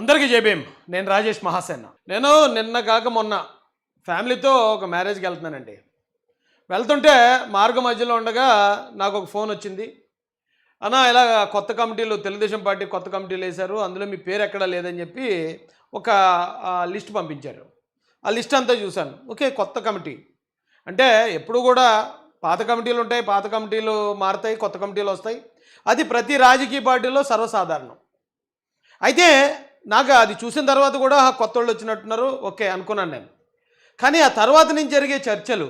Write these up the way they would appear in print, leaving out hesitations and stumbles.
అందరికీ జై భీమ్. నేను రాజేష్ మహాసేన. నేను నిన్న కాక మొన్న ఫ్యామిలీతో ఒక మ్యారేజ్కి వెళ్తున్నానండి. వెళ్తుంటే మార్గ మధ్యలో ఉండగా నాకు ఒక ఫోన్ వచ్చింది. అన్న ఇలా కొత్త కమిటీలు, తెలుగుదేశం పార్టీ కొత్త కమిటీలు వేశారు, అందులో మీ పేరు ఎక్కడా లేదని చెప్పి ఒక లిస్ట్ పంపించారు. ఆ లిస్ట్ అంతా చూశాను. ఓకే, కొత్త కమిటీ అంటే ఎప్పుడు కూడా పాత కమిటీలు ఉంటాయి, పాత కమిటీలు మారుతాయి, కొత్త కమిటీలు వస్తాయి. అది ప్రతి రాజకీయ పార్టీలో సర్వసాధారణం. అయితే నాకు అది చూసిన తర్వాత కూడా కొత్త వాళ్ళు వచ్చినట్టున్నారు, ఓకే అనుకున్నాను నేను. కానీ ఆ తర్వాత నుంచి జరిగే చర్చలు,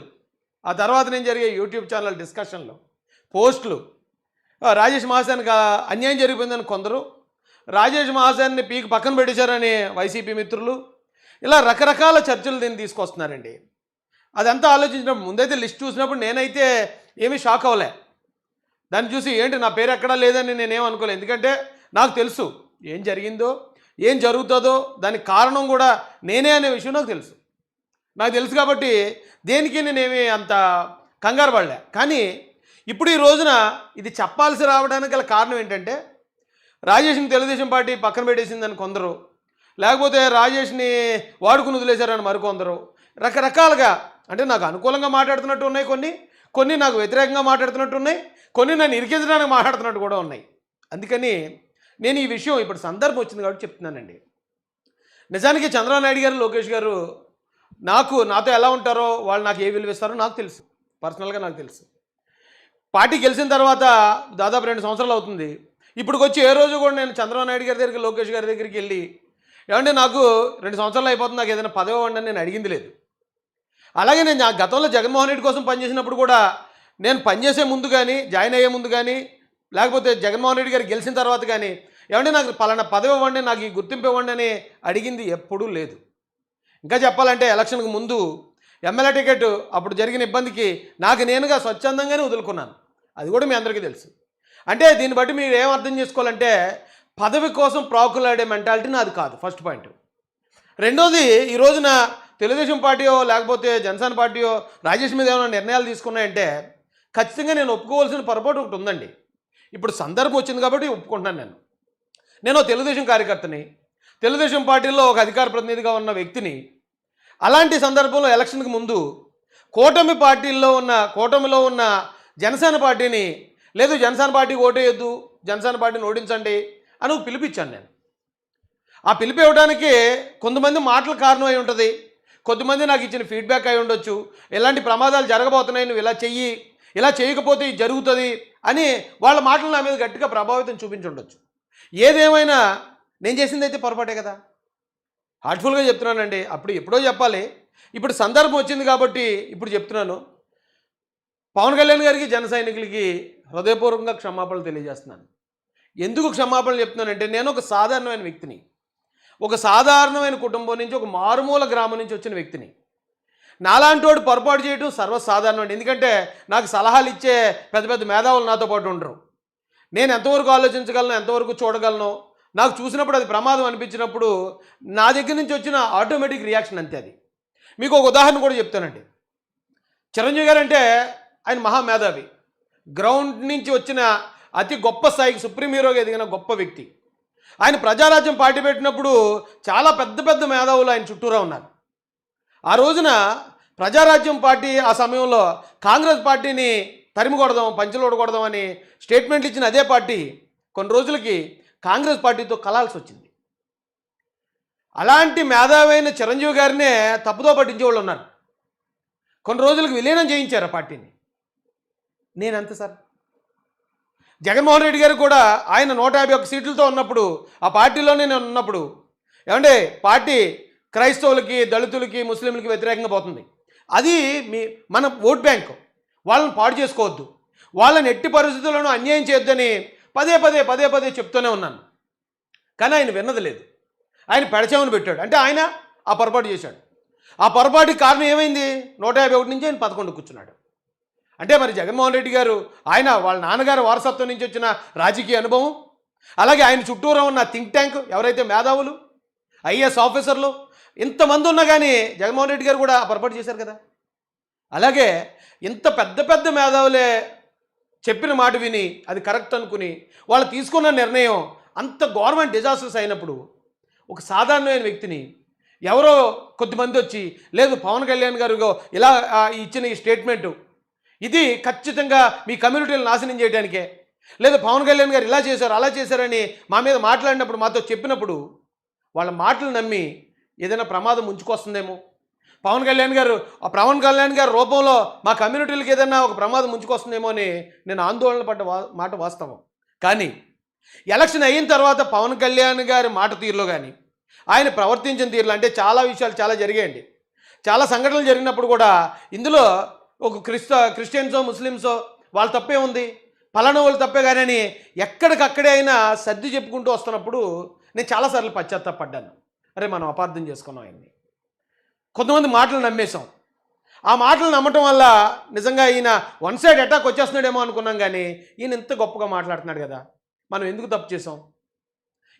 ఆ తర్వాత నుంచి జరిగే యూట్యూబ్ ఛానల్ డిస్కషన్లు, పోస్టులు, రాజేష్ మహాసేన్కి అన్యాయం జరిగిపోయిందని కొందరు, రాజేష్ మహాసేన్ని పీకి పక్కన పెట్టేశారని వైసీపీ మిత్రులు, ఇలా రకరకాల చర్చలు దీన్ని తీసుకొస్తున్నారండి. అదంతా ఆలోచించినప్పుడు ముందైతే లిస్ట్ చూసినప్పుడు నేనైతే ఏమీ షాక్ అవ్వలే. దాన్ని చూసి ఏంటి నా పేరు ఎక్కడా లేదని నేనేమనుకోలేదు. ఎందుకంటే నాకు తెలుసు ఏం జరిగిందో, ఏం జరుగుతుందో, దానికి కారణం కూడా నేనే అనే విషయం నాకు తెలుసు కాబట్టి దేనికి నేనేమి అంత కంగారు పడలే. కానీ ఇప్పుడు ఈ రోజున ఇది చెప్పాల్సి రావడానికి గల కారణం ఏంటంటే, రాజేష్ని తెలుగుదేశం పార్టీ పక్కన పెట్టేసిందని కొందరు, లేకపోతే రాజేష్ని వాడుకుని వదిలేశారని మరికొందరు, రకరకాలుగా అంటే నాకు అనుకూలంగా మాట్లాడుతున్నట్టు ఉన్నాయి, కొన్ని నాకు వ్యతిరేకంగా మాట్లాడుతున్నట్టు ఉన్నాయి, కొన్ని నన్ను ఇరికించడానికి మాట్లాడుతున్నట్టు కూడా ఉన్నాయి. అందుకని నేను ఈ విషయం ఇప్పుడు సందర్భం వచ్చింది కాబట్టి చెప్తున్నానండి. నిజానికి చంద్రబాబు నాయుడు గారు, లోకేష్ గారు నాతో ఎలా ఉంటారో, వాళ్ళు నాకు ఏ విలువ ఇస్తారో నాకు తెలుసు, పర్సనల్గా నాకు తెలుసు. పార్టీ గెలిచిన తర్వాత దాదాపు 2 సంవత్సరాలు అవుతుంది. ఇప్పటికి వచ్చి ఏ రోజు కూడా నేను చంద్రబాబు నాయుడు గారి దగ్గరికి, లోకేష్ గారి దగ్గరికి వెళ్ళి ఏమంటే నాకు 2 సంవత్సరాలు అయిపోతుంది, నాకు ఏదైనా పదవి ఇవ్వండి అని నేను అడిగింది లేదు. అలాగే నేను గతంలో జగన్మోహన్ రెడ్డి కోసం పనిచేసినప్పుడు కూడా నేను పనిచేసే ముందు కానీ, జాయిన్ అయ్యే ముందు కానీ, లేకపోతే జగన్మోహన్ రెడ్డి గారు గెలిచిన తర్వాత కానీ ఏమంటే నాకు పలానా పదవి ఇవ్వండి, నాకు ఈ గుర్తింపు ఇవ్వండి అని అడిగింది ఎప్పుడూ లేదు. ఇంకా చెప్పాలంటే ఎలక్షన్కి ముందు ఎమ్మెల్యే టికెట్ అప్పుడు జరిగిన ఇబ్బందికి నాకు నేనుగా స్వచ్ఛందంగానే వదులుకున్నాను. అది కూడా మీ అందరికీ తెలుసు. అంటే దీన్ని బట్టి మీరు ఏం అర్థం చేసుకోవాలంటే, పదవి కోసం ప్రాకులాడే మెంటాలిటీ నాది కాదు, ఫస్ట్ పాయింట్. రెండోది, ఈ రోజున తెలుగుదేశం పార్టీయో లేకపోతే జనసేన పార్టీయో రాజేష్ మీద ఏమైనా నిర్ణయాలు తీసుకున్నాయంటే ఖచ్చితంగా నేను ఒప్పుకోవాల్సిన పొరపాటు ఒకటి ఉందండి. ఇప్పుడు సందర్భం వచ్చింది కాబట్టి ఒప్పుకుంటున్నాను. నేను తెలుగుదేశం కార్యకర్తని, తెలుగుదేశం పార్టీలో ఒక అధికార ప్రతినిధిగా ఉన్న వ్యక్తిని. అలాంటి సందర్భంలో ఎలక్షన్కి ముందు కూటమిలో ఉన్న జనసేన పార్టీని, లేదు జనసేన పార్టీకి ఓటేయొద్దు, జనసేన పార్టీని ఓడించండి అని పిలిపించాను నేను. ఆ పిలిపి ఇవ్వడానికి కొంతమంది మాటలు కారణం అయి ఉంటుంది, కొంతమంది నాకు ఇచ్చిన ఫీడ్బ్యాక్ అయి ఉండొచ్చు. ఎలాంటి ప్రమాదాలు జరగబోతున్నాయి, నువ్వు ఇలా చెయ్యి, ఇలా చేయకపోతే ఇది జరుగుతుంది అని వాళ్ళ మాటలు నా మీద గట్టిగా ప్రభావితం చూపించుండొచ్చు. ఏదేమైనా నేను చేసింది అయితే పొరపాటే కదా, హార్ట్ఫుల్గా చెప్తున్నానండి. అప్పుడు ఎప్పుడో చెప్పాలి, ఇప్పుడు సందర్భం వచ్చింది కాబట్టి ఇప్పుడు చెప్తున్నాను. పవన్ కళ్యాణ్ గారికి, జన సైనికులకి హృదయపూర్వకంగా క్షమాపణలు తెలియజేస్తున్నాను. ఎందుకు క్షమాపణలు చెప్తున్నానంటే, నేను ఒక సాధారణమైన వ్యక్తిని, ఒక సాధారణమైన కుటుంబం నుంచి, ఒక మారుమూల గ్రామం నుంచి వచ్చిన వ్యక్తిని. నాలాంటి వాడు పొరపాటు చేయడం సర్వసాధారణం అండి. ఎందుకంటే నాకు సలహాలు ఇచ్చే పెద్ద పెద్ద మేధావులు నాతో పాటు ఉండరు. నేను ఎంతవరకు ఆలోచించగలను, ఎంతవరకు చూడగలను, నాకు చూసినప్పుడు అది ప్రమాదం అనిపించినప్పుడు నా దగ్గర నుంచి వచ్చిన ఆటోమేటిక్ రియాక్షన్ అంతే. అది మీకు ఒక ఉదాహరణ కూడా చెప్తానండి. చిరంజీవి గారు అంటే ఆయన మహామేధావి, గ్రౌండ్ నుంచి వచ్చిన అతి గొప్ప స్థాయికి సుప్రీం హీరోగా ఎదిగిన గొప్ప వ్యక్తి. ఆయన ప్రజారాజ్యం పార్టీ పెట్టినప్పుడు చాలా పెద్ద పెద్ద మేధావులు ఆయన చుట్టూరా ఉన్నారు. ఆ రోజున ప్రజారాజ్యం పార్టీ ఆ సమయంలో కాంగ్రెస్ పార్టీని తరిమికొడదాం, పంచులోడకూడదాం అని స్టేట్మెంట్లు ఇచ్చిన అదే పార్టీ కొన్ని రోజులకి కాంగ్రెస్ పార్టీతో కలాల్సి వచ్చింది. అలాంటి మేధావైన చిరంజీవి గారినే తప్పుదో పట్టించే వాళ్ళు ఉన్నారు. కొన్ని రోజులకు విలీనం చేయించారు ఆ పార్టీని. నేనంతే సార్. జగన్మోహన్ రెడ్డి గారు కూడా ఆయన 151 సీట్లతో ఉన్నప్పుడు, ఆ పార్టీలోనే నేను ఉన్నప్పుడు, ఏమంటే పార్టీ క్రైస్తవులకి, దళితులకి, ముస్లింలకి వ్యతిరేకంగా పోతుంది, అది మన ఓట్ బ్యాంక్, వాళ్ళని పాడు చేసుకోవద్దు, వాళ్ళని ఎట్టి పరిస్థితుల్లోనూ అన్యాయం చేయొద్దని పదే పదే చెప్తూనే ఉన్నాను. కానీ ఆయన విన్నది లేదు. ఆయన పెడచెవిన పెట్టాడు. అంటే ఆయన ఆ పొరపాటు చేశాడు. ఆ పొరపాటుకి కారణం ఏమైంది? 151 నుంచి ఆయన 11 కూర్చున్నాడు. అంటే మరి జగన్మోహన్ రెడ్డి గారు, ఆయన వాళ్ళ నాన్నగారు వారసత్వం నుంచి వచ్చిన రాజకీయ అనుభవం, అలాగే ఆయన చుట్టూరా ఉన్న థింక్ ట్యాంక్, ఎవరైతే మేధావులు, ఐఏఎస్ ఆఫీసర్లు ఇంతమంది ఉన్నా కానీ జగన్మోహన్ రెడ్డి గారు కూడా ఆ పొరపాటు చేశారు కదా. అలాగే ఇంత పెద్ద పెద్ద మేధావులే చెప్పిన మాట విని అది కరెక్ట్ అనుకుని వాళ్ళు తీసుకున్న నిర్ణయం అంత గవర్నమెంట్ డిజాస్టర్స్ అయినప్పుడు ఒక సాధారణమైన వ్యక్తిని ఎవరో కొద్దిమంది వచ్చి లేదు పవన్ కళ్యాణ్ గారు ఇగో ఇలా ఇచ్చిన ఈ స్టేట్మెంటు ఇది ఖచ్చితంగా మీ కమ్యూనిటీని నాశనం చేయడానికే, లేదు పవన్ కళ్యాణ్ గారు ఇలా చేశారు అలా చేశారని మా మీద మాట్లాడినప్పుడు మాతో చెప్పినప్పుడు వాళ్ళ మాటలు నమ్మి ఏదైనా ప్రమాదం ముంచుకొస్తుందేమో, పవన్ కళ్యాణ్ గారు రూపంలో మా కమ్యూనిటీలకు ఏదైనా ఒక ప్రమాదం ముంచుకొస్తుందేమో అని నేను ఆందోళన పడ్డ మాట వాస్తవం. కానీ ఎలక్షన్ అయిన తర్వాత పవన్ కళ్యాణ్ గారి మాట తీరులో కానీ ఆయన ప్రవర్తించిన తీరులో అంటే చాలా విషయాలు చాలా జరిగాయండి. చాలా సంఘటనలు జరిగినప్పుడు కూడా ఇందులో ఒక క్రిస్టియన్సో ముస్లిమ్సో వాళ్ళ తప్పే ఉంది, పలానా వాళ్ళు తప్పే కానీ అని ఎక్కడికక్కడే అయినా సర్ది చెప్పుకుంటూ వస్తున్నప్పుడు నేను చాలాసార్లు పశ్చాత్తాపడ్డాను. అరే మనం అపార్థం చేసుకున్నాం ఆయన్ని, కొంతమంది మాటలు నమ్మేశాం. ఆ మాటలు నమ్మటం వల్ల నిజంగా ఈయన వన్ సైడ్ అటాక్ వచ్చేస్తున్నాడేమో అనుకున్నాం. కానీ ఈయన ఇంత గొప్పగా మాట్లాడుతున్నాడు కదా, మనం ఎందుకు తప్పు చేసాం,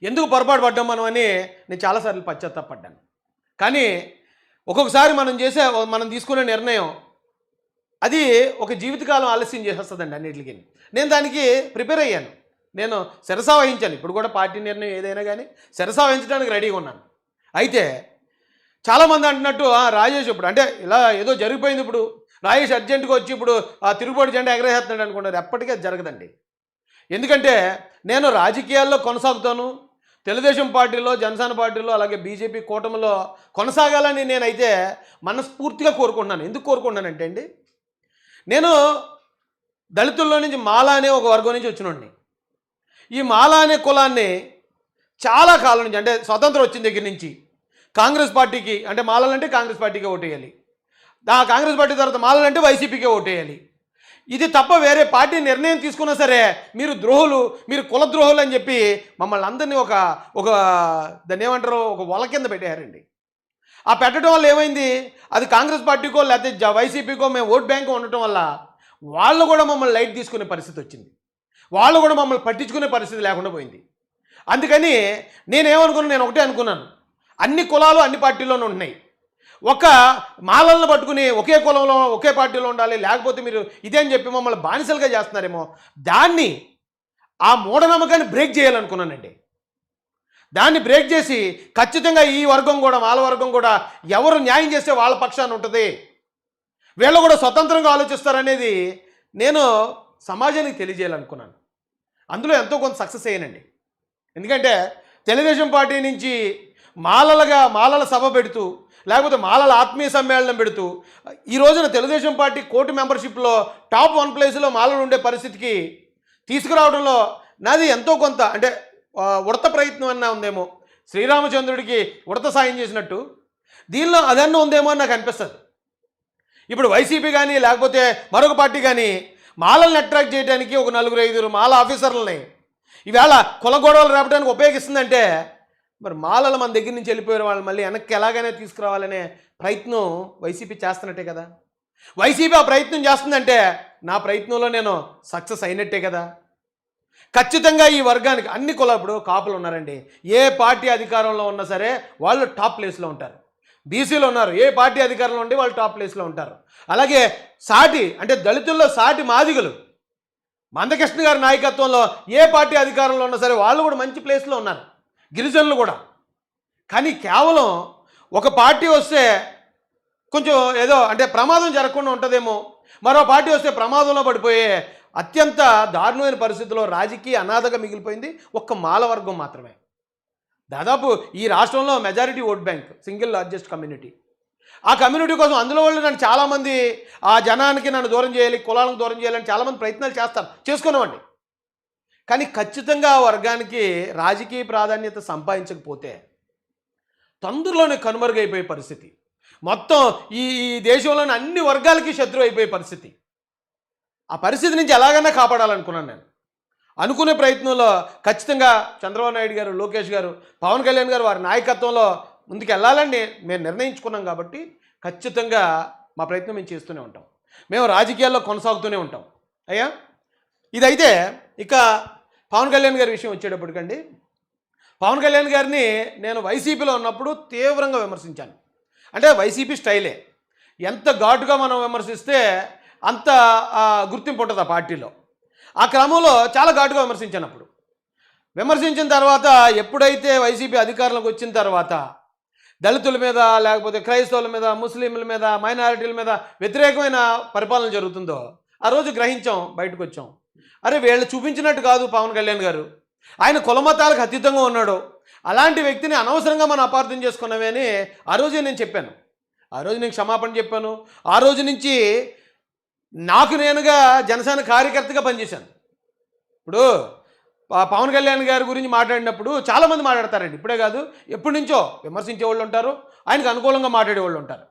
ఎందుకు పొరపాటు పడ్డాం మనం అని నేను చాలాసార్లు పశ్చాత్తాపడ్డాను. కానీ ఒక్కొక్కసారి మనం తీసుకునే నిర్ణయం అది ఒక జీవితకాలం ఆలస్యం చేసేస్తుందండి అన్నిటికీ. నేను దానికి ప్రిపేర్ అయ్యాను, నేను శిరసా వహించాను. ఇప్పుడు కూడా పార్టీ నిర్ణయం ఏదైనా కానీ శిరసా వహించడానికి రెడీగా ఉన్నాను. అయితే చాలామంది అంటున్నట్టు రాజేష్ ఇప్పుడు అంటే ఇలా ఏదో జరిగిపోయింది, ఇప్పుడు రాజేష్ అర్జెంటుగా వచ్చి ఇప్పుడు తిరుగుబాటు జెండా ఎగరేస్తున్నాడు అనుకుంటారు. ఎప్పటికీ అది జరగదండి. ఎందుకంటే నేను రాజకీయాల్లో కొనసాగుతాను, తెలుగుదేశం పార్టీలో, జనసేన పార్టీలో, అలాగే బీజేపీ కూటమిలో కొనసాగాలని నేనైతే మనస్ఫూర్తిగా కోరుకుంటున్నాను. ఎందుకు కోరుకుంటున్నానంటే అండి, నేను దళితుల్లో నుంచి మాల అనే ఒక వర్గం నుంచి వచ్చినోడిని. ఈ మాల అనే కులాన్ని చాలా కాలం నుంచి అంటే స్వతంత్రం వచ్చిన దగ్గర నుంచి కాంగ్రెస్ పార్టీకి అంటే మాలలంటే కాంగ్రెస్ పార్టీకే ఓటేయాలి, కాంగ్రెస్ పార్టీ తర్వాత మాలలంటే వైసీపీకే ఓటేయాలి. ఇది తప్ప వేరే పార్టీ నిర్ణయం తీసుకున్నా సరే మీరు ద్రోహులు, మీరు కుల ద్రోహులు అని చెప్పి మమ్మల్ని అందరినీ ఒక దాన్ని ఏమంటారు ఒక వల కింద పెట్టారండి. ఆ పెట్టడం వల్ల ఏమైంది, అది కాంగ్రెస్ పార్టీకో లేకపోతే వైసీపీకో మేము ఓట్ బ్యాంకు ఉండటం వల్ల వాళ్ళు కూడా మమ్మల్ని లైట్ తీసుకునే పరిస్థితి వచ్చింది, వాళ్ళు కూడా మమ్మల్ని పట్టించుకునే పరిస్థితి లేకుండా పోయింది. అందుకని నేను ఒకటే అనుకున్నాను, అన్ని కులాలు అన్ని పార్టీల్లోనూ ఉన్నాయి, ఒక మాలలను పట్టుకుని ఒకే కులంలో ఒకే పార్టీలో ఉండాలి, లేకపోతే మీరు ఇదే అని చెప్పి మమ్మల్ని బానిసలుగా చేస్తున్నారేమో, దాన్ని ఆ మూఢనమ్మకాన్ని బ్రేక్ చేయాలనుకున్నానండి. దాన్ని బ్రేక్ చేసి ఖచ్చితంగా ఈ వర్గం కూడా మాల వర్గం కూడా ఎవరు న్యాయం చేస్తే వాళ్ళ పక్షాన ఉంటుంది, వీళ్ళు కూడా స్వతంత్రంగా ఆలోచిస్తారనేది నేను సమాజానికి తెలియజేయాలనుకున్నాను. అందులో ఎంతో కొంత సక్సెస్ అయ్యానండి. ఎందుకంటే తెలుగుదేశం పార్టీ నుంచి మాలల సభ పెడుతూ లేకపోతే మాలల ఆత్మీయ సమ్మేళనం పెడుతూ ఈ రోజున తెలుగుదేశం పార్టీ కోటి మెంబర్షిప్లో టాప్ 1 ప్లేస్లో మాలలు ఉండే పరిస్థితికి తీసుకురావడంలో నాది ఎంతో కొంత అంటే ఉడత ప్రయత్నం అన్నా ఉందేమో, శ్రీరామచంద్రుడికి ఉడత సాయం చేసినట్టు దీనిలో అదన్నా ఉందేమో అని నాకు అనిపిస్తుంది. ఇప్పుడు వైసీపీ కానీ లేకపోతే మరొక పార్టీ కానీ మాలల్ని అట్రాక్ట్ చేయడానికి ఒక 4-5 మాల ఆఫీసర్లని ఈవేళ కుల గొడవలు రేపడానికి ఉపయోగిస్తుందంటే మరి మాలలు మన దగ్గర నుంచి వెళ్ళిపోయిన వాళ్ళు మళ్ళీ వెనక్కి ఎలాగైనా తీసుకురావాలనే ప్రయత్నం వైసీపీ చేస్తున్నట్టే కదా. వైసీపీ ఆ ప్రయత్నం చేస్తుందంటే నా ప్రయత్నంలో నేను సక్సెస్ అయినట్టే కదా. ఖచ్చితంగా ఈ వర్గానికి అన్ని కులాలు, ఇప్పుడు కాపులు ఉన్నారండి, ఏ పార్టీ అధికారంలో ఉన్నా సరే వాళ్ళు టాప్ ప్లేస్లో ఉంటారు. బీసీలు ఉన్నారు, ఏ పార్టీ అధికారంలో ఉండి వాళ్ళు టాప్ ప్లేస్లో ఉంటారు. అలాగే అంటే దళితుల్లో సాటి మాదిగలు మందకృష్ణ గారి నాయకత్వంలో ఏ పార్టీ అధికారంలో ఉన్నా సరే వాళ్ళు కూడా మంచి ప్లేస్లో ఉన్నారు, గిరిజనులు కూడా. కానీ కేవలం ఒక పార్టీ వస్తే కొంచెం ఏదో అంటే ప్రమాదం జరగకుండా ఉంటుందేమో, మరో పార్టీ వస్తే ప్రమాదంలో పడిపోయే అత్యంత దారుణమైన పరిస్థితుల్లో రాజకీయ అనాథగా మిగిలిపోయింది ఒక్క మాల వర్గం మాత్రమే. దాదాపు ఈ రాష్ట్రంలో majority vote bank, single largest community. ఆ కమ్యూనిటీ కోసం అందులో వాళ్ళు నన్ను చాలామంది ఆ జనానికి నన్ను దూరం చేయాలి, కులాలకు దూరం చేయాలని చాలామంది ప్రయత్నాలు చేసుకున్నామండి. కానీ ఖచ్చితంగా ఆ వర్గానికి రాజకీయ ప్రాధాన్యత సంపాదించకపోతే తొందరలోనే కనుమరుగైపోయే పరిస్థితి, మొత్తం ఈ దేశంలోని అన్ని వర్గాలకి శత్రువు అయిపోయే పరిస్థితి. ఆ పరిస్థితి నుంచి ఎలాగైనా కాపాడాలనుకున్నాను నేను. అనుకునే ప్రయత్నంలో ఖచ్చితంగా చంద్రబాబు నాయుడు గారు, లోకేష్ గారు, పవన్ కళ్యాణ్ గారు వారి నాయకత్వంలో ముందుకు వెళ్ళాలని మేము నిర్ణయించుకున్నాం. కాబట్టి ఖచ్చితంగా మా ప్రయత్నం మేము చేస్తూనే ఉంటాం, మేము రాజకీయాల్లో కొనసాగుతూనే ఉంటాం. అయ్యా ఇదైతే ఇక పవన్ కళ్యాణ్ గారి విషయం వచ్చేటప్పటికండి, పవన్ కళ్యాణ్ గారిని నేను వైసీపీలో ఉన్నప్పుడు తీవ్రంగా విమర్శించాను. అంటే వైసీపీ స్టైలే, ఎంత ఘాటుగా మనం విమర్శిస్తే అంత గుర్తింపు ఉంటుంది ఆ పార్టీలో. ఆ క్రమంలో చాలా ఘాటుగా విమర్శించాను. అప్పుడు విమర్శించిన తర్వాత ఎప్పుడైతే వైసీపీ అధికారంలోకి వచ్చిన తర్వాత దళితుల మీద, లేకపోతే క్రైస్తవుల మీద, ముస్లింల మీద, మైనారిటీల మీద వ్యతిరేకమైన పరిపాలన జరుగుతుందో ఆ రోజు గ్రహించాం, బయటకు వచ్చాం. అరే వీళ్ళు చూపించినట్టు కాదు పవన్ కళ్యాణ్ గారు, ఆయన కులమతాలకు అతీతంగా ఉన్నాడు, అలాంటి వ్యక్తిని అనవసరంగా మనం అపార్థం చేసుకున్నామే అని ఆ రోజే నేను చెప్పాను. ఆ రోజు నేను క్షమాపణ చెప్పాను. ఆ రోజు నుంచి నాకు నేనుగా జనసేన కార్యకర్తగా పనిచేశాను. ఇప్పుడు పవన్ కళ్యాణ్ గారి గురించి మాట్లాడినప్పుడు చాలామంది మాట్లాడతారండి, ఇప్పుడే కాదు ఎప్పటి నుంచో విమర్శించే వాళ్ళు ఉంటారు, ఆయనకు అనుకూలంగా మాట్లాడే వాళ్ళు ఉంటారు.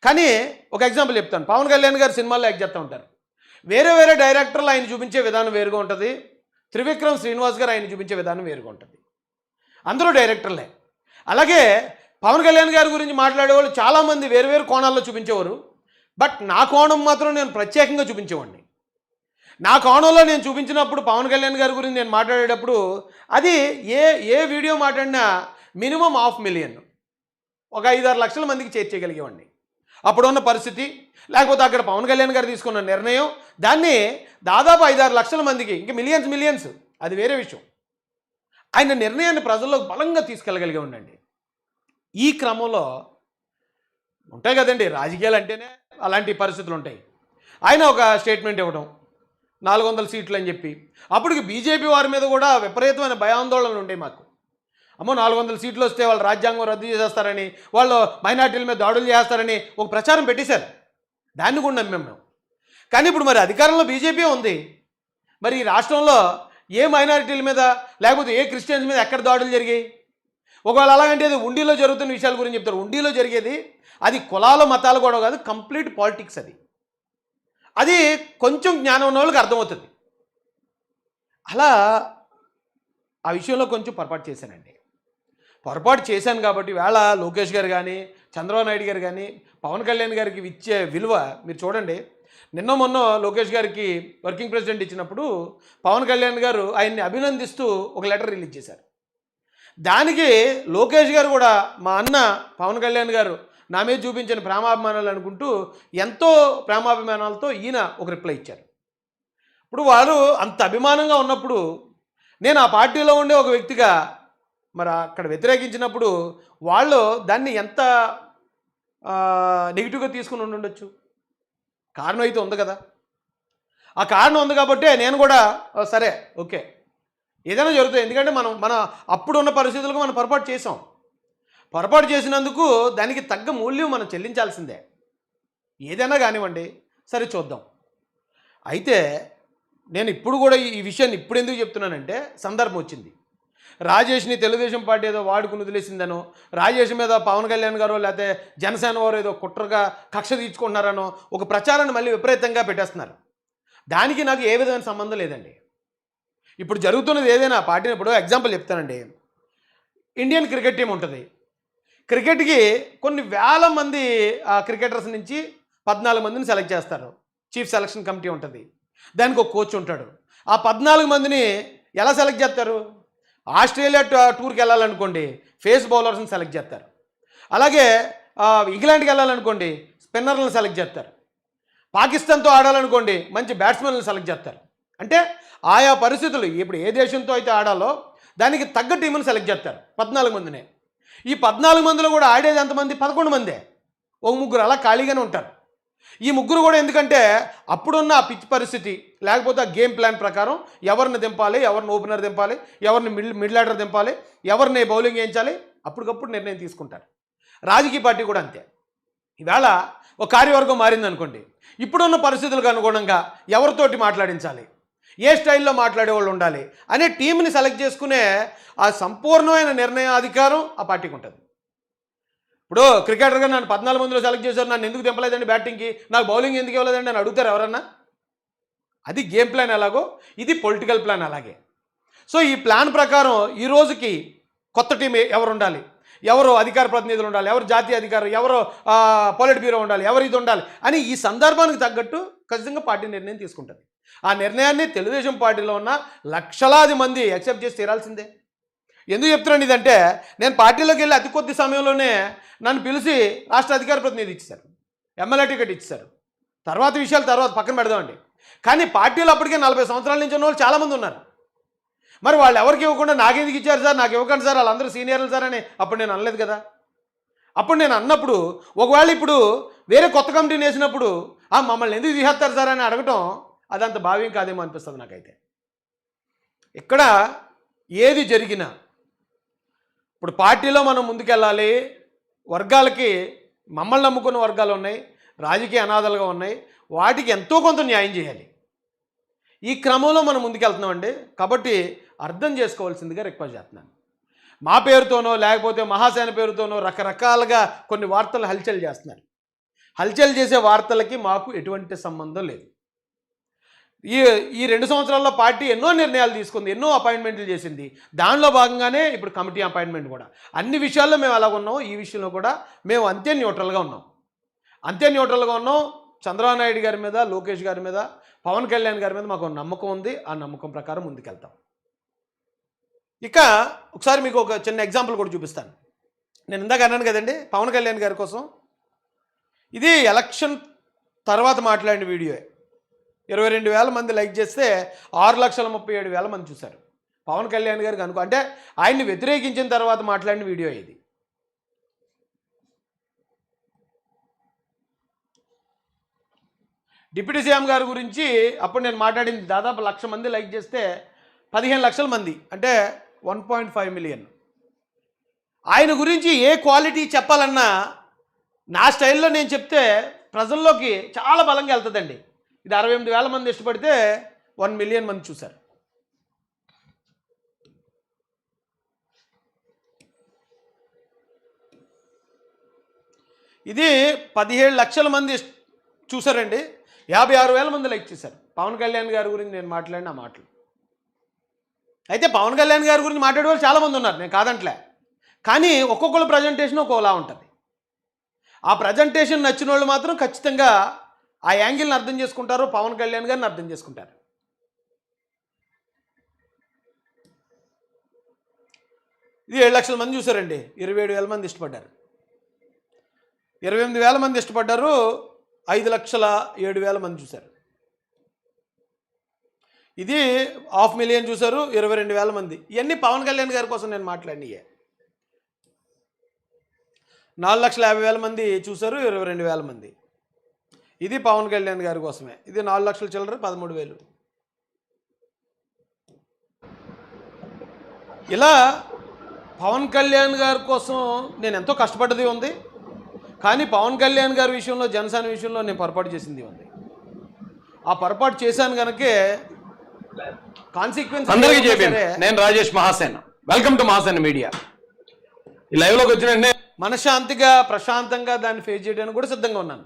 కానీ ఒక ఎగ్జాంపుల్ చెప్తాను. పవన్ కళ్యాణ్ గారు సినిమాల్లో యాక్ట్ చేస్తూ ఉంటారు, వేరే వేరే డైరెక్టర్లు ఆయన చూపించే విధానం వేరుగా ఉంటుంది, త్రివిక్రమ్ శ్రీనివాస్ గారు ఆయన చూపించే విధానం వేరుగా ఉంటుంది. అందరూ డైరెక్టర్లే. అలాగే పవన్ కళ్యాణ్ గారి గురించి మాట్లాడేవాళ్ళు చాలామంది వేరు వేరు కోణాల్లో చూపించేవారు. బట్ నా కోణం మాత్రం నేను ప్రత్యేకంగా చూపించేవాడిని. నా కోణంలో నేను చూపించినప్పుడు పవన్ కళ్యాణ్ గారి గురించి నేను మాట్లాడేటప్పుడు అది ఏ వీడియో మాట్లాడినా మినిమం 500,000, ఒక 5-6 లక్షల మందికి చేర్చేయగలిగేవాడిని అప్పుడున్న పరిస్థితి. లేకపోతే అక్కడ పవన్ కళ్యాణ్ గారు తీసుకున్న నిర్ణయం దాన్ని దాదాపు 5-6 లక్షల మందికి, ఇంకా మిలియన్స్ అది వేరే విషయం, ఆయన నిర్ణయాన్ని ప్రజల్లోకి బలంగా తీసుకెళ్ళగలిగే ఉండండి. ఈ క్రమంలో ఉంటాయి కదండి, రాజకీయాలు అంటేనే అలాంటి పరిస్థితులు ఉంటాయి. ఆయన ఒక స్టేట్మెంట్ ఇవ్వడం 400 సీట్లు అని చెప్పి, అప్పటికి బీజేపీ వారి మీద కూడా విపరీతమైన భయాందోళనలు ఉంటాయి మాకు. అమ్మో 400 సీట్లు వస్తే వాళ్ళు రాజ్యాంగం రద్దు చేసేస్తారని, వాళ్ళు మైనార్టీల మీద దాడులు చేస్తారని ఒక ప్రచారం పెట్టేశారు. దాన్ని కూడా నమ్మాం మేము. కానీ ఇప్పుడు మరి అధికారంలో బీజేపీ ఉంది, మరి ఈ రాష్ట్రంలో ఏ మైనారిటీల మీద లేకపోతే ఏ క్రిస్టియన్స్ మీద ఎక్కడ దాడులు జరిగాయి? ఒకవేళ అలాగంటే అది ఉండిలో జరుగుతున్న విషయాల గురించి చెప్తారు. ఉండిలో జరిగేది అది కులాల మతాలు కూడా కాదు, కంప్లీట్ పాలిటిక్స్. అది కొంచెం జ్ఞానం ఉన్న వాళ్ళకి అర్థమవుతుంది. అలా ఆ విషయంలో కొంచెం పొరపాటు చేశానండి. పొరపాటు చేశాను కాబట్టి వేళ లోకేష్ గారు కానీ, చంద్రబాబు నాయుడు గారు కానీ, పవన్ కళ్యాణ్ గారికి ఇచ్చే విలువ మీరు చూడండి. నిన్న మొన్న లోకేష్ గారికి వర్కింగ్ ప్రెసిడెంట్ ఇచ్చినప్పుడు పవన్ కళ్యాణ్ గారు ఆయన్ని అభినందిస్తూ ఒక లెటర్ రిలీజ్ చేశారు. దానికి లోకేష్ గారు కూడా మా అన్న పవన్ కళ్యాణ్ గారు నా మీద చూపించిన ప్రేమాభిమానాలు అనుకుంటూ ఎంతో ప్రేమాభిమానాలతో ఈయన ఒక రిప్లై ఇచ్చారు. ఇప్పుడు వారు అంత అభిమానంగా ఉన్నప్పుడు నేను ఆ పార్టీలో ఉండే ఒక వ్యక్తిగా మరి అక్కడ వ్యతిరేకించినప్పుడు వాళ్ళు దాన్ని ఎంత నెగిటివ్గా తీసుకుని ఉండొచ్చు? కారణం అయితే ఉంది కదా. ఆ కారణం ఉంది కాబట్టి నేను కూడా సరే ఓకే ఏదైనా జరుగుతుంది. ఎందుకంటే మన అప్పుడున్న పరిస్థితులకు మనం పొరపాటు చేసాం. పొరపాటు చేసినందుకు దానికి తగ్గ మూల్యం మనం చెల్లించాల్సిందే. ఏదైనా కానివ్వండి, సరే చూద్దాం. అయితే నేను ఇప్పుడు కూడా ఈ విషయాన్ని ఇప్పుడు ఎందుకు చెప్తున్నానంటే సందర్భం వచ్చింది. రాజేష్ని తెలుగుదేశం పార్టీ ఏదో వాడుకుని వదిలేసిందనో, రాజేష్ మీద పవన్ కళ్యాణ్ గారో లేకపోతే జనసేన వారు ఏదో కుట్రగా కక్ష తీర్చుకుంటున్నారనో ఒక ప్రచారాన్ని మళ్ళీ విపరీతంగా పెట్టేస్తున్నారు. దానికి నాకు ఏ విధమైన సంబంధం లేదండి. ఇప్పుడు జరుగుతున్నది ఏదైనా పార్టీని, ఇప్పుడు ఎగ్జాంపుల్ చెప్తానండి. ఇండియన్ క్రికెట్ టీం ఉంటుంది. క్రికెట్కి కొన్ని వేల మంది క్రికెటర్స్ నుంచి 14 మందిని సెలెక్ట్ చేస్తారు. చీఫ్ సెలక్షన్ కమిటీ ఉంటుంది, దానికి ఒక కోచ్ ఉంటాడు. ఆ 14 మందిని ఎలా సెలెక్ట్ చేస్తారు? ఆస్ట్రేలియా టూర్కి వెళ్ళాలనుకోండి ఫేస్ బౌలర్స్ని సెలెక్ట్ చేస్తారు. అలాగే ఇంగ్లాండ్కి వెళ్ళాలనుకోండి స్పిన్నర్లను సెలెక్ట్ చేస్తారు. పాకిస్తాన్తో ఆడాలనుకోండి మంచి బ్యాట్స్మెన్లను సెలెక్ట్ చేస్తారు. అంటే ఆయా పరిస్థితులు ఇప్పుడు ఏ దేశంతో అయితే ఆడాలో దానికి తగ్గ టీంని సెలెక్ట్ చేస్తారు. 14 మందినే. ఈ 14 మందిలో కూడా ఆడేది ఎంతమంది? 11 మందే. ఒక ముగ్గురు అలా ఖాళీగానే ఉంటారు. ఈ ముగ్గురు కూడా ఎందుకంటే అప్పుడున్న ఆ పిచ్ పరిస్థితి లేకపోతే ఆ గేమ్ ప్లాన్ ప్రకారం ఎవరిని దింపాలి, ఎవరిని ఓపెనర్ దింపాలి, ఎవరిని మిడిల్ ఆర్డర్ దింపాలి, ఎవరిని బౌలింగ్ వేయించాలి, అప్పటికప్పుడు నిర్ణయం తీసుకుంటారు. రాజకీయ పార్టీ కూడా అంతే. ఈవేళ ఒక కార్యవర్గం మారిందనుకోండి, ఇప్పుడున్న పరిస్థితులకు అనుగుణంగా ఎవరితోటి మాట్లాడించాలి, ఏ స్టైల్లో మాట్లాడేవాళ్ళు ఉండాలి అనే టీంని సెలెక్ట్ చేసుకునే ఆ సంపూర్ణమైన నిర్ణయాధికారం ఆ పార్టీకి ఉంటుంది. ఇప్పుడు క్రికెటర్గా నన్ను 14 మందిలో సెలెక్ట్ చేశారు, నన్ను ఎందుకు దింపలేదండి బ్యాటింగ్కి, నాకు బౌలింగ్ ఎందుకు ఇవ్వలేదండి అని అడుగుతారు ఎవరన్నా? అది గేమ్ ప్లాన్ ఎలాగో ఇది పొలిటికల్ ప్లాన్ అలాగే. సో ఈ ప్లాన్ ప్రకారం ఈ రోజుకి కొత్త టీం ఎవరు ఉండాలి, ఎవరు అధికార ప్రతినిధులు ఉండాలి, ఎవరు జాతీయ అధికారులు, ఎవరు పొలిట్ బ్యూరో ఉండాలి, ఎవరు ఇది ఉండాలి అని ఈ సందర్భానికి తగ్గట్టు ఖచ్చితంగా పార్టీ నిర్ణయం తీసుకుంటుంది. ఆ నిర్ణయాన్ని తెలుగుదేశం పార్టీలో ఉన్న లక్షలాది మంది యాక్సెప్ట్ చేసి తీరాల్సిందే. ఎందుకు చెప్తున్నాను ఇదంటే, నేను పార్టీలోకి వెళ్ళి అతి కొద్ది సమయంలోనే నన్ను పిలిచి రాష్ట్ర అధికార ప్రతినిధి ఇచ్చారు, ఎమ్మెల్యే టికెట్ ఇచ్చారు. తర్వాత విషయాలు తర్వాత పక్కన పెడదామండి. కానీ పార్టీలో అప్పటికే 40 సంవత్సరాల నుంచి ఉన్న వాళ్ళు చాలామంది ఉన్నారు. మరి వాళ్ళు ఎవరికి ఇవ్వకుండా నాకెందుకు ఇచ్చారు సార్, నాకు ఇవ్వకండి సార్, వాళ్ళందరూ సీనియర్లు సార్ అని అప్పుడు నేను అనలేదు కదా. అప్పుడు నేను అన్నప్పుడు ఒకవేళ ఇప్పుడు వేరే కొత్త కమిటీని వేసినప్పుడు మమ్మల్ని ఎందుకు తీసేస్తారు సార్ అని అడగటం అదంత భావ్యం కాదేమో అనిపిస్తుంది నాకైతే. ఇక్కడ ఏది జరిగినా ఇప్పుడు పార్టీలో మనం ముందుకెళ్ళాలి. వర్గాలకి మమ్మల్ని నమ్ముకున్న వర్గాలు ఉన్నాయి, రాజకీయ అనాథలుగా ఉన్నాయి, వాటికి ఎంతో కొంత న్యాయం చేయాలి. ఈ క్రమంలో మనం ముందుకెళ్తున్నామండి. కాబట్టి అర్థం చేసుకోవాల్సిందిగా రిక్వెస్ట్ చేస్తున్నాను. మా పేరుతోనో లేకపోతే మహాసేన పేరుతోనో రకరకాలుగా కొన్ని వార్తలు హల్చల్ చేస్తున్నారు. హల్చల్ చేసే వార్తలకి మాకు ఎటువంటి సంబంధం లేదు. ఈ 2 సంవత్సరాల్లో పార్టీ ఎన్నో నిర్ణయాలు తీసుకుంది, ఎన్నో అపాయింట్మెంట్లు చేసింది. దానిలో భాగంగానే ఇప్పుడు కమిటీ అపాయింట్మెంట్ కూడా. అన్ని విషయాల్లో మేము అలాగ ఉన్నాం. ఈ విషయంలో కూడా మేము అంతే న్యూట్రల్గా ఉన్నాం. చంద్రబాబు నాయుడు గారి మీద, లోకేష్ గారి మీద, పవన్ కళ్యాణ్ గారి మీద మాకు నమ్మకం ఉంది. ఆ నమ్మకం ప్రకారం ముందుకెళ్తాం. ఇక ఒకసారి మీకు ఒక చిన్న ఎగ్జాంపుల్ కూడా చూపిస్తాను. నేను ఇందాక అన్నాను కదండి పవన్ కళ్యాణ్ గారి కోసం. ఇది ఎలక్షన్ తర్వాత మాట్లాడిన వీడియో. 22,000 మంది లైక్ చేస్తే 6,37,000 మంది చూశారు. పవన్ కళ్యాణ్ గారికి అంటే ఆయన్ని వ్యతిరేకించిన తర్వాత మాట్లాడిన వీడియో ఇది. డిప్యూటీ సీఎం గారి గురించి అప్పుడు నేను మాట్లాడింది దాదాపు 1,00,000 మంది లైక్ చేస్తే 15 లక్షల మంది అంటే 1.5 మిలియన్. ఆయన గురించి ఏ క్వాలిటీ చెప్పాలన్నా నా స్టైల్లో నేను చెప్తే ప్రజల్లోకి చాలా బలంగా వెళ్తుందండి. ఇది 68,000 మంది ఇష్టపడితే 1 మిలియన్ మంది చూశారు. ఇది 17 లక్షల మంది చూశారండి. 56,000 మంది లైక్ చేశారు. పవన్ కళ్యాణ్ గారి గురించి నేను మాట్లాడిన మాటలు. అయితే పవన్ కళ్యాణ్ గారి గురించి మాట్లాడే వాళ్ళు చాలామంది ఉన్నారు, నేను కాదంటలే. కానీ ఒక్కొక్కరు ప్రజెంటేషన్ ఒక్కోలా ఉంటుంది. ఆ ప్రజెంటేషన్ నచ్చిన వాళ్ళు మాత్రం ఖచ్చితంగా ఆ యాంగిల్ని అర్థం చేసుకుంటారు, పవన్ కళ్యాణ్ గారిని అర్థం చేసుకుంటారు. ఇది 7 లక్షల మంది చూశారండి. 27,000 మంది ఇష్టపడ్డారు. 28,000 మంది ఇష్టపడ్డారు. 5,07,000 మంది చూశారు. ఇది 500,000 చూశారు. 22,000 మంది. ఇవన్నీ పవన్ కళ్యాణ్ గారి కోసం నేను మాట్లాడినయే. 4,50,000 మంది చూశారు. 22,000 మంది. ఇది పవన్ కళ్యాణ్ గారి కోసమే. ఇది 4 లక్షల చిల్లర 13,000. ఇలా పవన్ కళ్యాణ్ గారి కోసం నేను ఎంతో కష్టపడ్డది ఉంది. కానీ పవన్ కళ్యాణ్ గారి విషయంలో, జనసేన విషయంలో నేను పొరపాటు చేసింది ఉంది. ఆ పొరపాటు చేశాను కనుకే కాన్సిక్వెన్స్. అందరికీ చెప్పాను, నేను Rajesh Mahasena. Welcome to Mahasena media. ఈ లైవ్లోకి వచ్చిన మనశ్శాంతిగా, ప్రశాంతంగా దాన్ని ఫేస్ చేయడానికి కూడా సిద్ధంగా ఉన్నాను.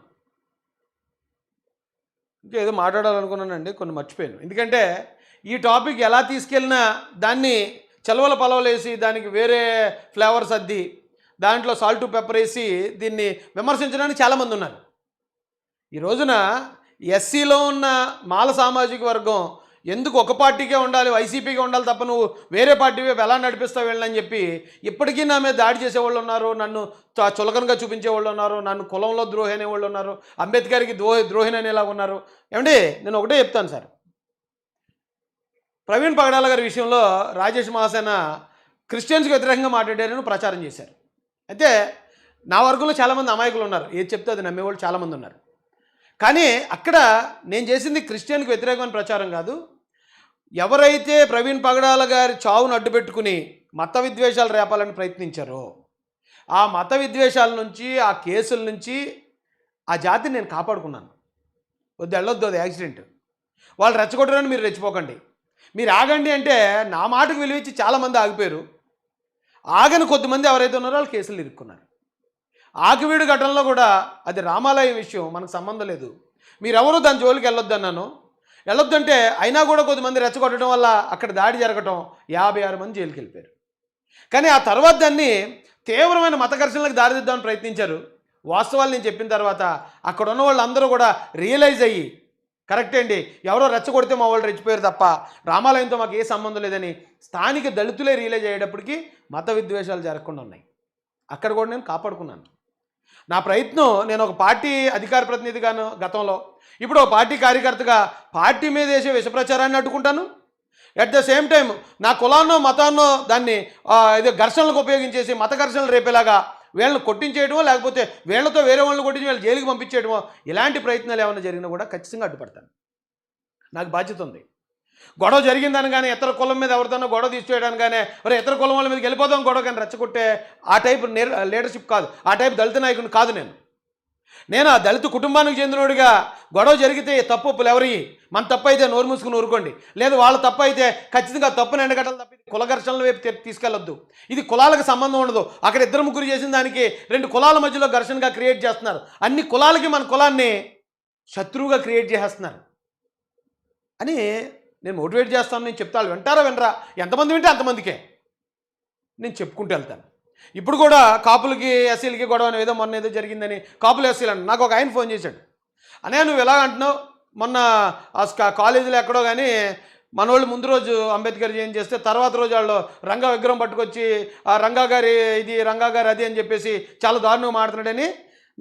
ఇంకా ఏదో మాట్లాడాలనుకున్నానండి, కొన్ని మర్చిపోయాను. ఎందుకంటే ఈ టాపిక్ ఎలా తీసుకెళ్ళినా దాన్ని చలవల పలవలేసి దానికి వేరే ఫ్లేవర్స్ అద్ది దాంట్లో సాల్ట్ పెప్పర్ వేసి దీన్ని విమర్శించడానికి చాలామంది ఉన్నారు. ఈ రోజున ఎస్సీలో ఉన్న మాల సామాజిక వర్గం ఎందుకు ఒక పార్టీకే ఉండాలి, వైసీపీకే ఉండాలి తప్ప నువ్వు వేరే పార్టీ ఎలా నడిపిస్తావు వెళ్ళని చెప్పి ఇప్పటికీ నా మీద దాడి చేసేవాళ్ళు ఉన్నారు, నన్ను చులకనగా చూపించేవాళ్ళు ఉన్నారు, నన్ను కులంలో ద్రోహి అనేవాళ్ళు ఉన్నారు, అంబేద్కర్కి ద్రోహిని అనేలా ఉన్నారు. ఏమండి నేను ఒకటే చెప్తాను సార్, ప్రవీణ్ పగడాల గారి విషయంలో రాజేష్ మహాసేన క్రిస్టియన్స్కి వ్యతిరేకంగా మాట్లాడారని ప్రచారం చేశారు. అయితే నా వర్గంలో చాలామంది అమాయకులు ఉన్నారు, ఏది చెప్తే అది నమ్మేవాళ్ళు చాలామంది ఉన్నారు. కానీ అక్కడ నేను చేసింది క్రిస్టియన్కి వ్యతిరేకమైన ప్రచారం కాదు. ఎవరైతే ప్రవీణ్ పగడాల గారి చావును అడ్డుపెట్టుకుని మత విద్వేషాలు రేపాలని ప్రయత్నించారో ఆ మత విద్వేషాల నుంచి, ఆ కేసుల నుంచి ఆ జాతిని నేను కాపాడుకున్నాను. వెళ్ళొద్దు, అది యాక్సిడెంట్. వాళ్ళు రెచ్చగొట్టరని మీరు రెచ్చిపోకండి, మీరు ఆగండి అంటే నా మాటకు విలువించి చాలామంది ఆగిపోయారు. ఆగని కొద్దిమంది ఎవరైతే ఉన్నారో వాళ్ళు కేసులు ఇరుక్కున్నారు. ఆకివీడు ఘటనలో కూడా అది రామాలయం విషయం, మనకు సంబంధం లేదు, మీరెవరూ దాని జోలికి వెళ్ళొద్దన్నాను. వెళ్ళొద్దంటే అయినా కూడా కొద్దిమంది రెచ్చగొట్టడం వల్ల అక్కడ దాడి జరగటం 56 మంది జైలుకి వెళ్ళిపోయారు. కానీ ఆ తర్వాత దాన్ని తీవ్రమైన మత ఘర్షణలకు దారిదిద్దామని ప్రయత్నించారు. వాస్తవాలు నేను చెప్పిన తర్వాత అక్కడ ఉన్న వాళ్ళందరూ కూడా రియలైజ్ అయ్యి కరెక్టే అండి, ఎవరో రెచ్చగొడితే మా వాళ్ళు రెచ్చిపోయారు తప్ప రామాలయంతో మాకు ఏ సంబంధం లేదని స్థానిక దళితులే రియలైజ్ అయ్యేటప్పటికీ మత విద్వేషాలు జరగకుండా ఉన్నాయి. అక్కడ కూడా నేను కాపాడుకున్నాను. నా ప్రయత్నం, నేను ఒక పార్టీ అధికార ప్రతినిధిగాను గతంలో, ఇప్పుడు ఒక పార్టీ కార్యకర్తగా పార్టీ మీద వేసే విష ప్రచారాన్ని అడ్డుకుంటాను, ఎట్ ద సేమ్ టైం నా కులాన్నో మతాన్నో దాన్ని ఏదో ఘర్షణలకు ఉపయోగించేసి మత ఘర్షణలు రేపేలాగా వీళ్ళని కొట్టించేయడమో లేకపోతే వీళ్ళతో వేరే వాళ్ళని కొట్టించి వీళ్ళు జైలుకి పంపించేయడమో ఇలాంటి ప్రయత్నాలు ఏమైనా జరిగినా కూడా ఖచ్చితంగా అడ్డుపడతాను. నాకు బాధ్యత ఉంది. గొడవ జరిగిందని కానీ ఇతర కులం మీద ఎవరితోనో గొడవ తీసుకోవడానికి కానీ ఇతర కులం వాళ్ళ మీదకి వెళ్ళిపోదాం గొడవ కానీ రెచ్చగొట్టే ఆ టైప్ లీడర్షిప్ కాదు, ఆ టైప్ దళిత నాయకుని కాదు నేను ఆ దళిత కుటుంబానికి చెందినోడిగా గొడవ జరిగితే తప్పులు ఎవరి మన తప్పు అయితే నోరు మూసుకుని ఊరుకోండి, లేదు వాళ్ళ తప్పు అయితే ఖచ్చితంగా తప్పును ఎండగట్టలు తప్పి కుల ఘర్షణల వైపు తీసుకెళ్లొద్దు. ఇది కులాలకు సంబంధం ఉండదు. అక్కడ ఇద్దరు ముగ్గురు చేసిన దానికి రెండు కులాల మధ్యలో ఘర్షణగా క్రియేట్ చేస్తున్నారు. అన్ని కులాలకి మన కులాన్ని శత్రువుగా క్రియేట్ చేసేస్తున్నారు అని నేను మోటివేట్ చేస్తాను. నేను చెప్తాను, వింటారా వినరా, ఎంతమంది వింటే అంతమందికే నేను చెప్పుకుంటూ వెళ్తాను. ఇప్పుడు కూడా కాపులకి ఎస్సీలకి గొడవ ఏదో మొన్న ఏదో జరిగిందని కాపులు ఎస్సీలు అని నాకు ఒక ఆయన ఫోన్ చేశాడు. అనే నువ్వు ఎలా అంటున్నావు, మొన్న కాలేజీలో ఎక్కడో కానీ మనోళ్ళు ముందు రోజు అంబేద్కర్ జయంతి చేస్తే తర్వాత రోజు వాళ్ళు రంగా విగ్రహం పట్టుకొచ్చి ఆ రంగా గారి ఇది రంగా గారు అది అని చెప్పేసి చాలా దారుణంగా మాట్లాడుతున్నాడని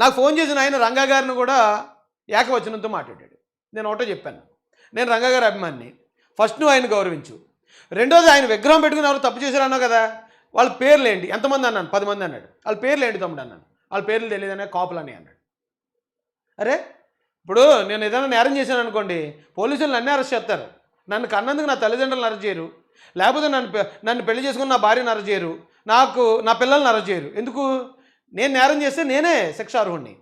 నాకు ఫోన్ చేసిన ఆయన రంగా గారిని కూడా ఏకవచనంతో మాట్లాడాడు. నేను ఒకటో చెప్పాను, నేను రంగా గారి అభిమాని. ఫస్ట్ నువ్వు ఆయన గౌరవించు. రెండోది ఆయన విగ్రహం పెట్టుకుని ఎవరు తప్పు చేశారు అన్నావు కదా, వాళ్ళ పేర్లు ఏంటి, ఎంతమంది అన్నాను, 10 మంది అన్నాడు. వాళ్ళ పేర్లు ఏంటి తమ్ముడు అన్నాను, వాళ్ళ పేర్లు తెలియదనే కాపులని అన్నాడు. అరే ఇప్పుడు నేను ఏదైనా నేరం చేశాను అనుకోండి, పోలీసులు నన్నే అరెస్ట్ చేస్తారు. నన్ను కన్నందుకు నా తల్లిదండ్రులను అరెస్ట్ చేయరు, లేకపోతే నన్ను పెళ్లి చేసుకుని నా భార్యను అరెస్ట్ చేయరు, నా పిల్లల్ని అరెస్ట్ చేయరు. ఎందుకు? నేను నేరం చేస్తే నేనే శిక్షార్హుణ్ణి.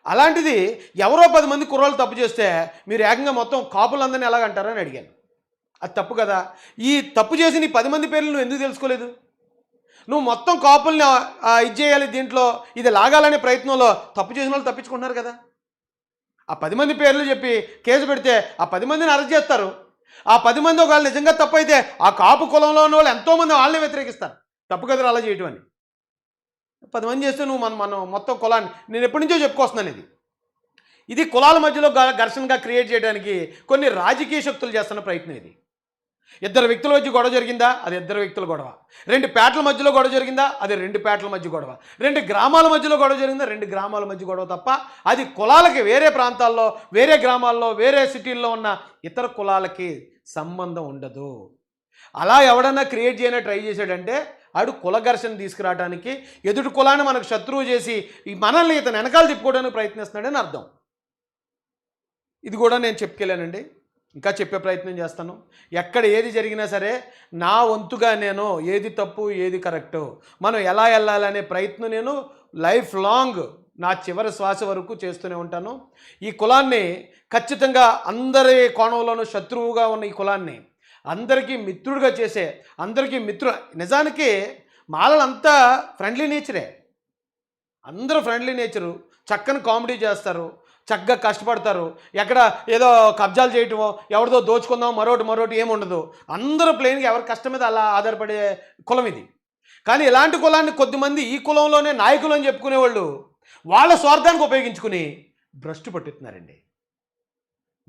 అలాంటిది ఎవరో 10 మంది కుర్రోళ్ళు తప్పు చేస్తే మీరు ఏకంగా మొత్తం కాపులందరినీ ఎలాగంటారని అడిగాను. అది తప్పు కదా. ఈ తప్పు చేసి నీ 10 మంది పేర్లు నువ్వు ఎందుకు తెలుసుకోలేదు? నువ్వు మొత్తం కాపుల్ని ఇది చేయాలి, దీంట్లో ఇది లాగాలనే ప్రయత్నంలో తప్పు చేసిన వాళ్ళు తప్పించుకుంటున్నారు కదా. ఆ 10 మంది పేర్లు చెప్పి కేసు పెడితే ఆ 10 మందిని అరెస్ట్ చేస్తారు. ఆ 10 మంది ఒకవేళ నిజంగా తప్పు అయితే ఆ కాపు కులంలో ఉన్న వాళ్ళు ఎంతోమంది వాళ్ళని వ్యతిరేకిస్తారు. తప్పు కదరా అలా చేయటం అని. 10 మంది చేస్తే నువ్వు మనం మొత్తం కులాన్ని నేను ఎప్పటి నుంచో చెప్పుకొస్తున్నాను. ఇది కులాల మధ్యలో ఘర్షణగా క్రియేట్ చేయడానికి కొన్ని రాజకీయ శక్తులు చేస్తున్న ప్రయత్నం. ఇది ఇద్దరు వ్యక్తుల మధ్య గొడవ జరిగిందా, అది ఇద్దరు వ్యక్తుల గొడవ. 2 పేటల మధ్యలో గొడవ జరిగిందా, అది 2 పేటల మధ్య గొడవ. 2 గ్రామాల మధ్యలో గొడవ జరిగిందా, 2 గ్రామాల మధ్య గొడవ తప్ప అది కులాలకి వేరే ప్రాంతాల్లో, వేరే గ్రామాల్లో, వేరే సిటీల్లో ఉన్న ఇతర కులాలకి సంబంధం ఉండదు. అలా ఎవడన్నా క్రియేట్ చేయని ట్రై చేశాడంటే ఆడు కుల ఘర్షణ తీసుకురావడానికి, ఎదుటి కులాన్ని మనకు శత్రువు చేసి మనల్ని ఇతను వెనకాల తిప్పుకోవడానికి ప్రయత్నిస్తున్నాడని అర్థం. ఇది కూడా నేను చెప్పుకెళ్ళానండి, ఇంకా చెప్పే ప్రయత్నం చేస్తాను. ఎక్కడ ఏది జరిగినా సరే నా వంతుగా నేను ఏది తప్పు ఏది కరెక్టు మనం ఎలా వెళ్ళాలనే ప్రయత్నం నేను లైఫ్ లాంగ్ నా చివరి శ్వాస వరకు చేస్తూనే ఉంటాను. ఈ కులాన్ని ఖచ్చితంగా అందరి కోణంలోనూ శత్రువుగా ఉన్న ఈ కులాన్ని అందరికీ మిత్రుడిగా చేసే, అందరికీ నిజానికి మాలలంతా ఫ్రెండ్లీ నేచరే. అందరూ ఫ్రెండ్లీ నేచరు, చక్కని కామెడీ చేస్తారు, చక్కగా కష్టపడతారు. ఎక్కడ ఏదో కబ్జాలు చేయటమో, ఎవరిదో దోచుకుందాం మరోటి ఏముండదు. అందరూ ప్లెయిన్గా ఎవరి కష్టం మీద అలా ఆధారపడే కులం ఇది. కానీ ఇలాంటి కులాన్ని కొద్దిమంది ఈ కులంలోనే నాయకులు అని చెప్పుకునేవాళ్ళు వాళ్ళ స్వార్థానికి ఉపయోగించుకుని భ్రష్టు పట్టుతున్నారండి.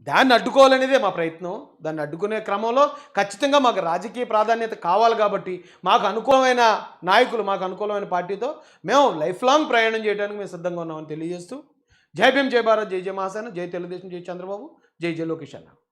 దాన్ని అడ్డుకోవాలనేదే మా ప్రయత్నం. దాన్ని అడ్డుకునే క్రమంలో ఖచ్చితంగా మాకు రాజకీయ ప్రాధాన్యత కావాలి. కాబట్టి మాకు అనుకూలమైన నాయకులు, మాకు అనుకూలమైన పార్టీతో మేము లైఫ్ లాంగ్ ప్రయాణం చేయడానికి మేము సిద్ధంగా ఉన్నామని తెలియజేస్తూ, జై భీమ్, జై భారత్, జై జై మహాసేన, జై తెలుగుదేశం, జై చంద్రబాబు, జై జై లోకేష్ అన్న.